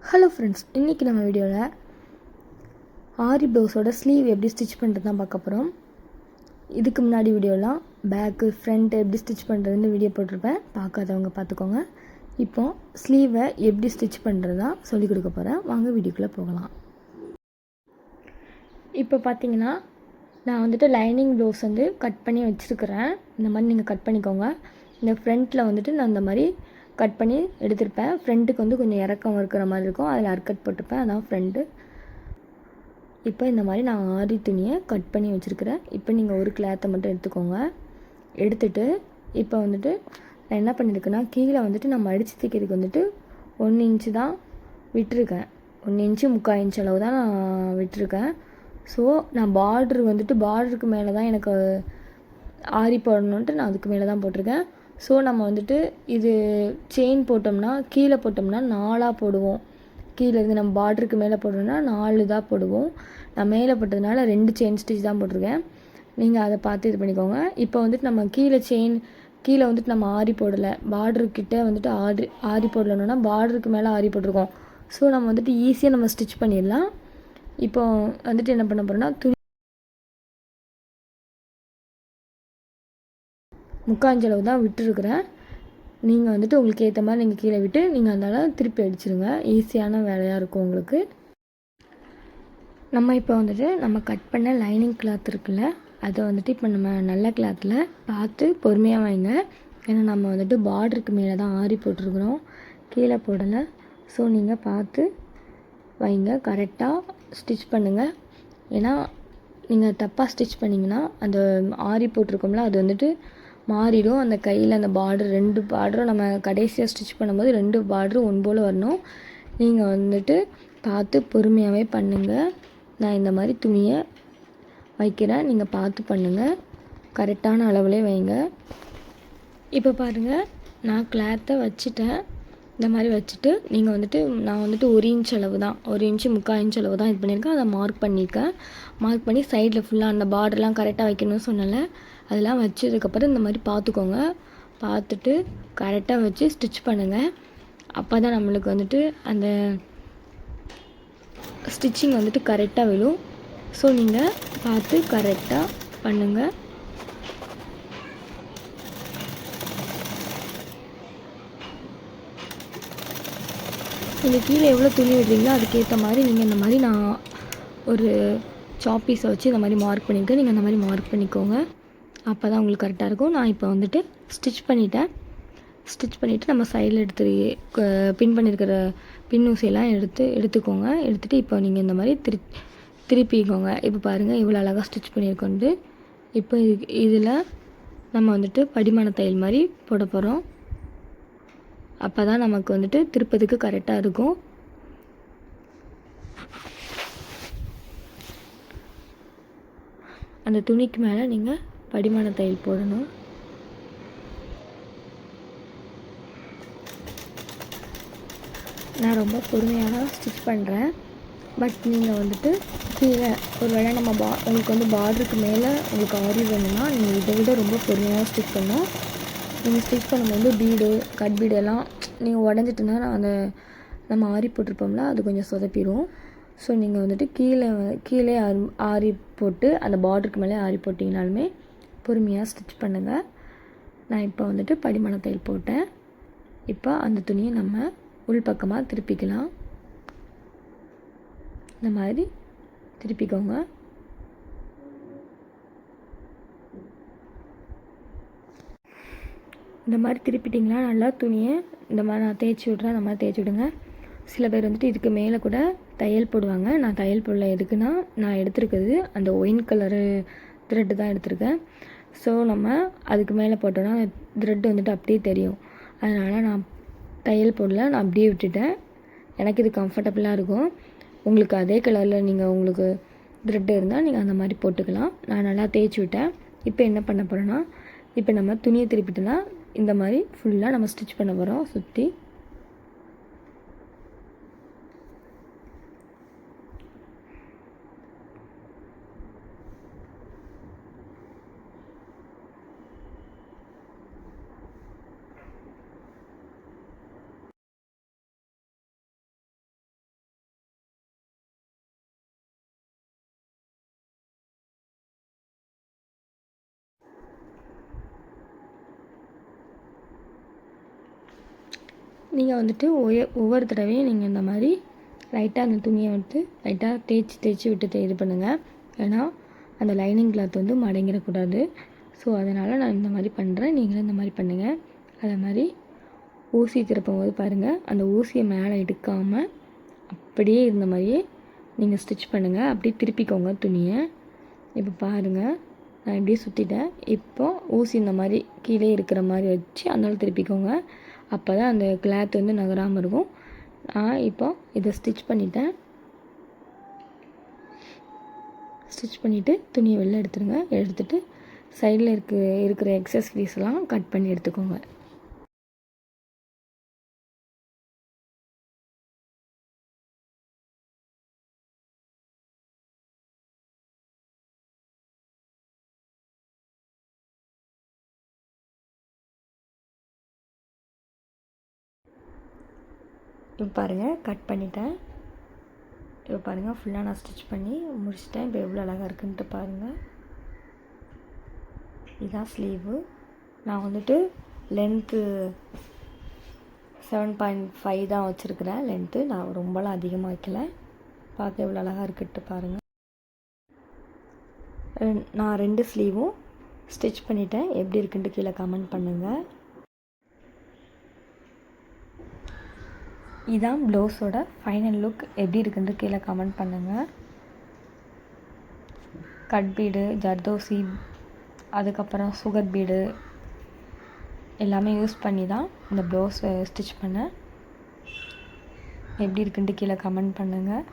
Hello friends, இன்றைக்கி நம்ம வீடியோவில் ஆரி ப்ளவுஸோட ஸ்லீவ் எப்படி ஸ்டிச் பண்ணுறது தான் பார்க்க போகிறோம். இதுக்கு முன்னாடி வீடியோலாம் பேக்கு ஃப்ரண்ட்டு எப்படி ஸ்டிச் பண்ணுறதுன்னு வீடியோ போட்டிருப்பேன், பார்க்காதவங்க பார்த்துக்கோங்க. இப்போது ஸ்லீவை எப்படி ஸ்டிச் பண்ணுறது தான் சொல்லிக் கொடுக்க போகிறேன். வாங்க வீடியோக்குள்ளே போகலாம். இப்போ பார்த்தீங்கன்னா நான் வந்துட்டு லைனிங் ப்ளவுஸ் கட் பண்ணி வச்சுருக்கிறேன். இந்த மாதிரி நீங்கள் கட் பண்ணிக்கோங்க. இந்த ஃப்ரண்ட்டில் நான் இந்த மாதிரி கட் பண்ணி எடுத்திருப்பேன். ஃப்ரண்ட்டுக்கு கொஞ்சம் இறக்கம் இருக்கிற மாதிரி இருக்கும், அதில் அர்க்கட் போட்டுப்பேன், அதான் ஃப்ரண்ட்டு. இப்போ இந்த மாதிரி நான் ஆரி துணியை கட் பண்ணி வச்சுருக்கிறேன். இப்போ நீங்கள் ஒரு கிளாத்தை மட்டும் எடுத்துக்கோங்க. எடுத்துகிட்டு இப்போ நான் என்ன பண்ணியிருக்கேன்னா, கீழே நம்ம அடித்து தைக்கிறதுக்கு 1 இன்ச்சு தான் விட்டுருக்கேன். 1 இன்ச்சு 3/4 இன்ச் அளவு தான் நான் விட்டுருக்கேன். ஸோ நான் பார்டருக்கு மேலே தான் எனக்கு ஆரி போடணுன்ட்டு நான் அதுக்கு மேலே தான் போட்டிருக்கேன். ஸோ நம்ம இது செயின் போட்டோம்னா கீழே போட்டோம்னா 4ஆக போடுவோம். கீழேருந்து நம்ம பார்டருக்கு மேலே போடுறோன்னா 4 தான் போடுவோம். நான் மேலே போட்டதுனால 2 செயின் ஸ்டிச் தான் போட்டிருக்கேன். நீங்கள் அதை பார்த்து இது பண்ணிக்கோங்க. இப்போ நம்ம கீழே நம்ம ஆரி போடலை, பார்டருக்கிட்ட ஆரி போடலன்னா பார்டருக்கு மேலே ஆரி போட்டிருக்கோம். ஸோ நம்ம ஈஸியாக நம்ம ஸ்டிச் பண்ணிடலாம். இப்போ என்ன பண்ண போகிறோன்னா, துணி 3/4 இன்ச் அளவு தான் விட்டுருக்குறேன். நீங்கள் உங்களுக்கு ஏற்ற மாதிரி நீங்கள் கீழே விட்டு நீங்கள் அதனால் திருப்பி அடிச்சிருங்க. ஈஸியான வேலையாக இருக்கும் உங்களுக்கு. நம்ம இப்போ நம்ம கட் பண்ண லைனிங் கிளாத் இருக்குல்ல, அதை இப்போ நம்ம நல்ல கிளாத்தில் பார்த்து பொறுமையாக வைங்க. ஏன்னா நம்ம பார்டருக்கு மேலே தான் ஆரி போட்டிருக்குறோம், கீழே போடலை. ஸோ நீங்கள் பார்த்து வைங்க, கரெக்டாக ஸ்டிச் பண்ணுங்கள். ஏன்னா நீங்கள் தப்பாக ஸ்டிச் பண்ணிங்கன்னா அந்த ஆரி போட்டிருக்கோம்ல, அது மாறிடும். அந்த கையில் அந்த பார்டர் 2 பார்டரும் நம்ம கடைசியாக ஸ்டிச் பண்ணும்போது 2 பார்டரும் ஒன்று போல் வரணும். நீங்கள் பார்த்து பொறுமையாகவே பண்ணுங்கள். நான் இந்த மாதிரி துணியை வைக்கிறேன், நீங்கள் பார்த்து பண்ணுங்கள், கரெக்டான அளவுலேயே வைங்க. இப்போ பாருங்கள், நான் கிளாத்தை வச்சுட்டேன். இந்த மாதிரி வச்சுட்டு நீங்கள் நான் 1 இன்ச் அளவு தான், 1 இன்ச்சு 3/4 இன்ச் அளவு தான் இது பண்ணியிருக்கேன். அதை மார்க் பண்ணியிருக்கேன். மார்க் பண்ணி சைடில் ஃபுல்லாக அந்த பார்டர்லாம் கரெக்டாக வைக்கணும்னு சொன்னல, அதெல்லாம் வச்சதுக்கப்புறம் இந்த மாதிரி பார்த்துக்கோங்க. பார்த்துட்டு கரெக்டாக வச்சு ஸ்டிச் பண்ணுங்கள். அப்போ தான் நம்மளுக்கு அந்த ஸ்டிச்சிங் கரெக்டாக விழும். ஸோ நீங்கள் பார்த்து கரெக்டாக பண்ணுங்கள். நீங்கள் கீழே எவ்வளோ துணி விடுறீங்களோ அதுக்கேற்ற மாதிரி நீங்கள் இந்த மாதிரி நான் ஒரு சாப்பீஸை வச்சு இந்த மாதிரி மார்க் பண்ணியிருக்கேன். நீங்கள் அந்த மாதிரி மார்க் பண்ணிக்கோங்க. அப்போ தான் உங்களுக்கு கரெக்டாக இருக்கும். நான் இப்போ ஸ்டிச் பண்ணிவிட்டேன். ஸ்டிச் பண்ணிவிட்டு நம்ம சைடில் பின் பண்ணியிருக்கிற பின் ஊசியெல்லாம் எடுத்துக்கோங்க. எடுத்துகிட்டு இப்போ நீங்கள் இந்த மாதிரி திருப்பிக்கோங்க. இப்போ பாருங்கள் இவ்வளோ அழகாக ஸ்டிச் பண்ணியிருக்கோண்டு. இப்போ இதில் நம்ம படிமான தையல் மாதிரி போட போகிறோம். அப்போ தான் நமக்கு திருப்பதுக்கு கரெக்டாக இருக்கும். அந்த துணிக்கு மேலே நீங்கள் படிமான தையல் போடணும். நான் ரொம்ப பொறுமையாக தான் ஸ்டிச் பண்ணுறேன். பட் நீங்கள் கீழே ஒரு வேளை நம்ம உங்களுக்கு பார்டருக்கு மேலே உங்களுக்கு ஆரி வேணும்னா நீங்கள் இதை விட ரொம்ப பொறுமையாக ஸ்டிச் பண்ணணும். நீங்கள் ஸ்டிச் பண்ணும்போது கட் பீடு எல்லாம் நீங்கள் உடஞ்சிட்டுனா நம்ம ஆரி போட்டிருப்போம்ல, அது கொஞ்சம் சொதப்பிடும். ஸோ நீங்கள் கீழே ஆரி போட்டு அந்த பார்டருக்கு மேலே ஆரி போட்டிங்கனாலுமே பொறுமையாக ஸ்டிச் பண்ணுங்கள். நான் இப்போ படிமான தையல் போட்டேன். இப்போ அந்த துணியை நம்ம உள்பக்கமாக திருப்பிக்கலாம். இந்த மாதிரி திருப்பிக்கோங்க. இந்த மாதிரி திருப்பிட்டிங்கன்னா நல்லா துணியை இந்த மாதிரி நான் தேய்ச்சி விட்றேன். அந்த மாதிரி தேய்ச்சி விடுங்க. சில பேர் இதுக்கு மேலே கூட தையல் போடுவாங்க. நான் தையல் போடல. எதுக்குன்னா நான் எடுத்துருக்கிறது அந்த ஒயின் கலரு த்ரெட்டு தான் எடுத்திருக்கேன். ஸோ நம்ம அதுக்கு மேலே போட்டோன்னா த்ரெட்டு அப்படியே தெரியும். அதனால் நான் தையல் போடல, நான் அப்படியே விட்டுட்டேன். எனக்கு இது கம்ஃபர்டபுளாக இருக்கும். உங்களுக்கு அதே கலரில் உங்களுக்கு த்ரெட்டு இருந்தால் நீங்கள் அந்த மாதிரி போட்டுக்கலாம். நான் நல்லா தேய்ச்சி விட்டேன். இப்போ என்ன பண்ண போகிறேன்னா, இப்போ நம்ம துணியை திருப்பிட்டோன்னா இந்த மாதிரி ஃபுல்லாக நம்ம ஸ்டிச் பண்ண போகிறோம் சுற்றி. நீங்கள் வந்துட்டு ஒவ்வொரு தடவையும் நீங்கள் இந்த மாதிரி லைட்டாக அந்த துணியை வந்து லைட்டாக தேய்ச்சி விட்டு இது பண்ணுங்கள். ஏன்னா அந்த லைனிங் கிளாத் வந்து மடங்கிடக்கூடாது. ஸோ அதனால் நான் இந்த மாதிரி பண்ணுறேன். நீங்களும் இந்த மாதிரி பண்ணுங்கள். அதே மாதிரி ஊசி திருப்பும் போது பாருங்கள், அந்த ஊசியை மேலே எடுக்காமல் அப்படியே இருந்த மாதிரியே நீங்கள் ஸ்டிச் பண்ணுங்கள். அப்படியே திருப்பிக்கோங்க துணியை. இப்போ பாருங்கள், நான் இப்படியே சுற்றிட்டேன். இப்போ ஊசி இந்த மாதிரி கீழே இருக்கிற மாதிரி வச்சு அதனால திருப்பிக்கோங்க. அப்போ தான் அந்த கிளாத் வந்து நகராமல் இருக்கும். நான் இப்போ இதை ஸ்டிச் பண்ணிட்டேன். ஸ்டிச் பண்ணிவிட்டு துணியை வெளில எடுத்துடுங்க. எடுத்துகிட்டு சைடில் இருக்கிற எக்ஸஸ் பீஸ்லாம் கட் பண்ணி எடுத்துக்கோங்க. இப்போ பாருங்கள், கட் பண்ணிட்டேன். இப்போ பாருங்கள், ஃபுல்லாக நான் ஸ்டிச் பண்ணி முடிச்சிட்டேன். இப்போ எவ்வளோ அழகாக இருக்குன்ட்டு பாருங்கள். இதுதான் ஸ்லீவு. நான் வந்துட்டு லென்த்து 7.5 தான் வச்சுருக்கிறேன் லென்த்து. நான் ரொம்பலாம் அதிகமாக வைக்கல. பார்க்க எவ்வளோ அழகாக இருக்குன்ட்டு பாருங்கள். நான் 2 ஸ்லீவும் ஸ்டிச் பண்ணிட்டேன். எப்படி இருக்குன்ட்டு கீழே கமெண்ட் பண்ணுங்கள். இதான் ப்ளவுஸோட ஃபைனல் லுக். எப்படி இருக்குன்னு கீழே கமெண்ட் பண்ணுங்கள். கட் பீடு, ஜர்தோசி, அதுக்கப்புறம் சுகர் பீடு எல்லாமே யூஸ் பண்ணி தான் இந்த ப்ளவுஸ் ஸ்டிச் பண்ணேன். எப்படி இருக்குன்ட்டு கீழே கமெண்ட் பண்ணுங்கள்.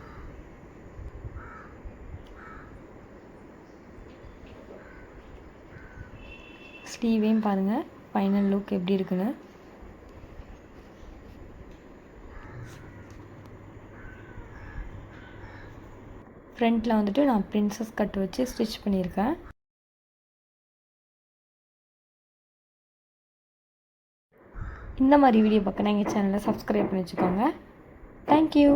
ஸ்லீவையும் பாருங்கள் ஃபைனல் லுக் எப்படி இருக்குன்னு. ஃப்ரண்ட்டில் வந்துட்டு நான் பிரின்சஸ் கட் வச்சு ஸ்டிச் பண்ணியிருக்கேன். இந்த மாதிரி வீடியோ பார்க்கணும் எங்கள் சேனலை சப்ஸ்கிரைப் பண்ணி வச்சுக்கோங்க. தேங்க்யூ.